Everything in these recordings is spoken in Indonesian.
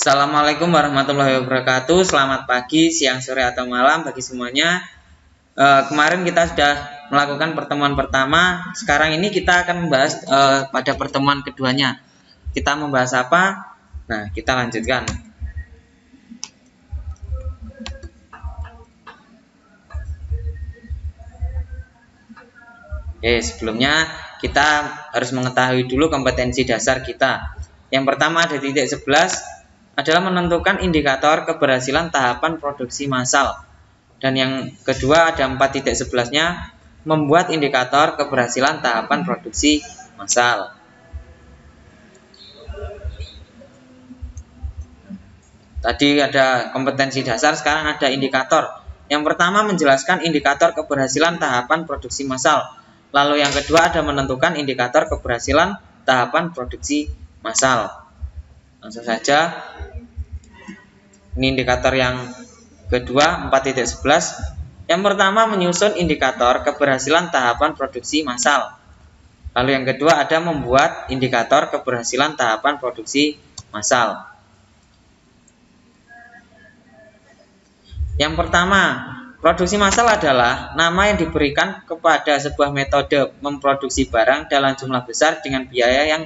Assalamualaikum warahmatullahi wabarakatuh. Selamat pagi, siang, sore, atau malam bagi semuanya. Kemarin kita sudah melakukan pertemuan pertama. Sekarang ini kita akan membahas pada pertemuan keduanya. Kita membahas apa? Nah, kita lanjutkan. Oke, sebelumnya kita harus mengetahui dulu kompetensi dasar kita. Yang pertama ada titik 11 adalah menentukan indikator keberhasilan tahapan produksi massal. Dan yang kedua ada 4.11-nya membuat indikator keberhasilan tahapan produksi massal. Tadi ada kompetensi dasar, sekarang ada indikator. Yang pertama menjelaskan indikator keberhasilan tahapan produksi massal. Lalu yang kedua ada menentukan indikator keberhasilan tahapan produksi massal. Langsung saja. Ini indikator yang kedua 4.11. Yang pertama menyusun indikator keberhasilan tahapan produksi massal. Lalu yang kedua ada membuat indikator keberhasilan tahapan produksi massal. Yang pertama, produksi massal adalah nama yang diberikan kepada sebuah metode memproduksi barang dalam jumlah besar dengan biaya yang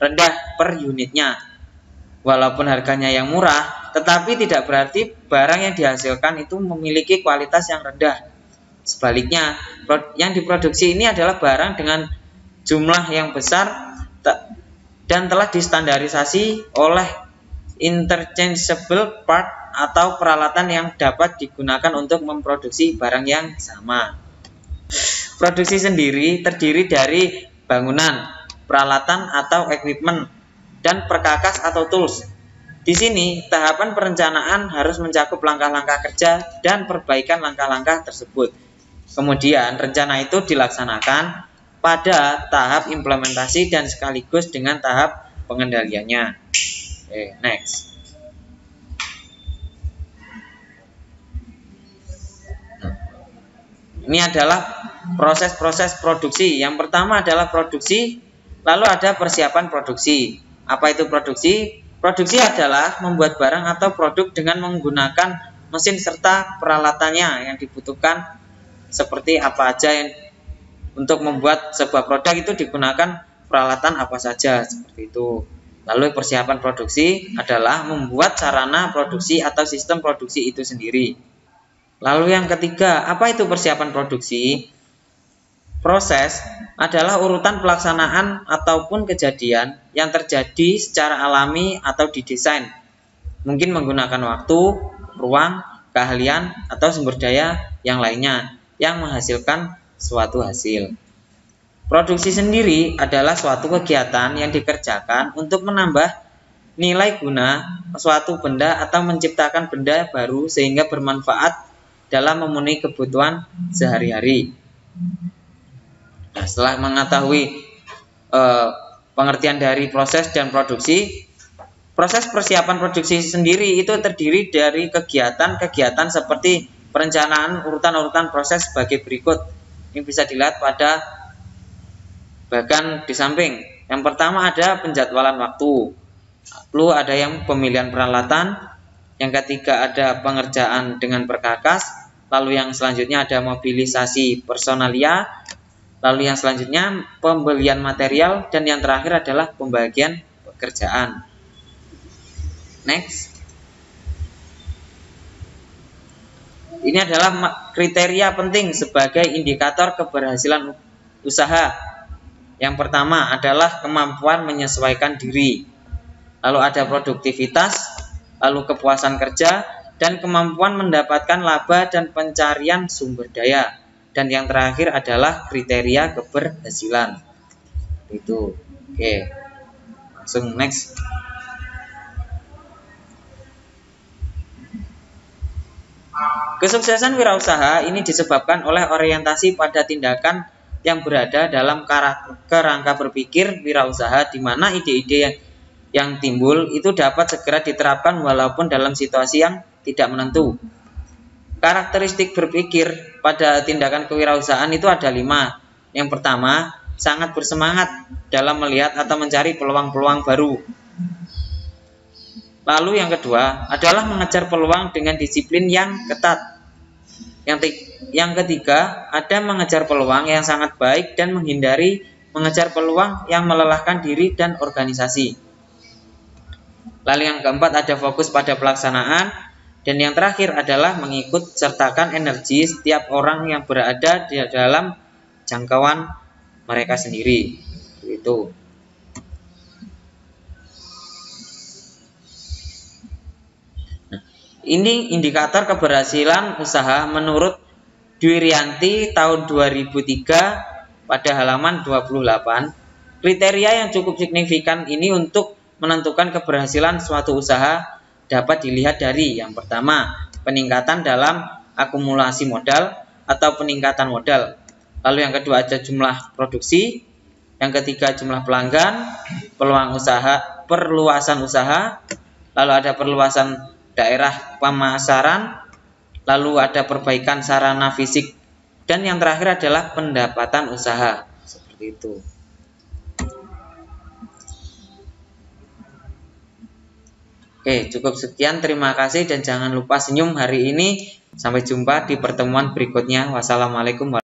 rendah per unitnya. Walaupun harganya yang murah, tetapi tidak berarti barang yang dihasilkan itu memiliki kualitas yang rendah. Sebaliknya, yang diproduksi ini adalah barang dengan jumlah yang besar dan telah distandarisasi oleh interchangeable part atau peralatan yang dapat digunakan untuk memproduksi barang yang sama. Produksi sendiri terdiri dari bangunan, peralatan atau equipment, dan perkakas atau tools. Di sini, tahapan perencanaan harus mencakup langkah-langkah kerja dan perbaikan langkah-langkah tersebut. Kemudian, rencana itu dilaksanakan pada tahap implementasi dan sekaligus dengan tahap pengendaliannya. Oke, next. Ini adalah proses-proses produksi. Yang pertama adalah produksi, lalu ada persiapan produksi. Apa itu produksi? Produksi adalah membuat barang atau produk dengan menggunakan mesin serta peralatannya yang dibutuhkan, seperti apa aja yang untuk membuat sebuah produk itu digunakan peralatan apa saja, seperti itu. Lalu persiapan produksi adalah membuat sarana produksi atau sistem produksi itu sendiri. Lalu yang ketiga, apa itu persiapan produksi? Proses adalah urutan pelaksanaan ataupun kejadian yang terjadi secara alami atau didesain. Mungkin menggunakan waktu, ruang, keahlian, atau sumber daya yang lainnya yang menghasilkan suatu hasil. Produksi sendiri adalah suatu kegiatan yang dikerjakan untuk menambah nilai guna suatu benda atau menciptakan benda baru sehingga bermanfaat dalam memenuhi kebutuhan sehari-hari. Nah, setelah mengetahui pengertian dari proses dan produksi, proses persiapan produksi sendiri itu terdiri dari kegiatan-kegiatan seperti perencanaan urutan-urutan proses sebagai berikut. Ini bisa dilihat pada bagian di samping. Yang pertama ada penjadwalan waktu, lalu ada yang pemilihan peralatan, yang ketiga ada pengerjaan dengan perkakas, lalu yang selanjutnya ada mobilisasi personalia, lalu yang selanjutnya pembelian material, dan yang terakhir adalah pembagian pekerjaan. Next. Ini adalah kriteria penting sebagai indikator keberhasilan usaha. Yang pertama adalah kemampuan menyesuaikan diri, lalu ada produktivitas, lalu kepuasan kerja, dan kemampuan mendapatkan laba dan pencarian sumber daya. Dan yang terakhir adalah kriteria keberhasilan. Itu. Oke. Langsung next. Kesuksesan wirausaha ini disebabkan oleh orientasi pada tindakan yang berada dalam kerangka berpikir wirausaha, di mana ide-ide yang timbul itu dapat segera diterapkan walaupun dalam situasi yang tidak menentu. Karakteristik berpikir pada tindakan kewirausahaan itu ada 5. Yang pertama, sangat bersemangat dalam melihat atau mencari peluang-peluang baru. Lalu yang kedua adalah mengejar peluang dengan disiplin yang ketat. Yang ketiga ada mengejar peluang yang sangat baik dan menghindari mengejar peluang yang melelahkan diri dan organisasi. Lalu yang keempat ada fokus pada pelaksanaan. Dan yang terakhir adalah mengikut sertakan energi setiap orang yang berada di dalam jangkauan mereka sendiri. Itu. Nah, ini indikator keberhasilan usaha menurut Dwi Rianti tahun 2003 pada halaman 28. Kriteria yang cukup signifikan ini untuk menentukan keberhasilan suatu usaha dapat dilihat dari yang pertama, peningkatan dalam akumulasi modal atau peningkatan modal. Lalu yang kedua ada jumlah produksi, yang ketiga jumlah pelanggan, peluang usaha, perluasan usaha, lalu ada perluasan daerah pemasaran, lalu ada perbaikan sarana fisik, dan yang terakhir adalah pendapatan usaha. Seperti itu. Oke, cukup sekian. Terima kasih dan jangan lupa senyum hari ini. Sampai jumpa di pertemuan berikutnya. Wassalamualaikum warahmatullahi wabarakatuh.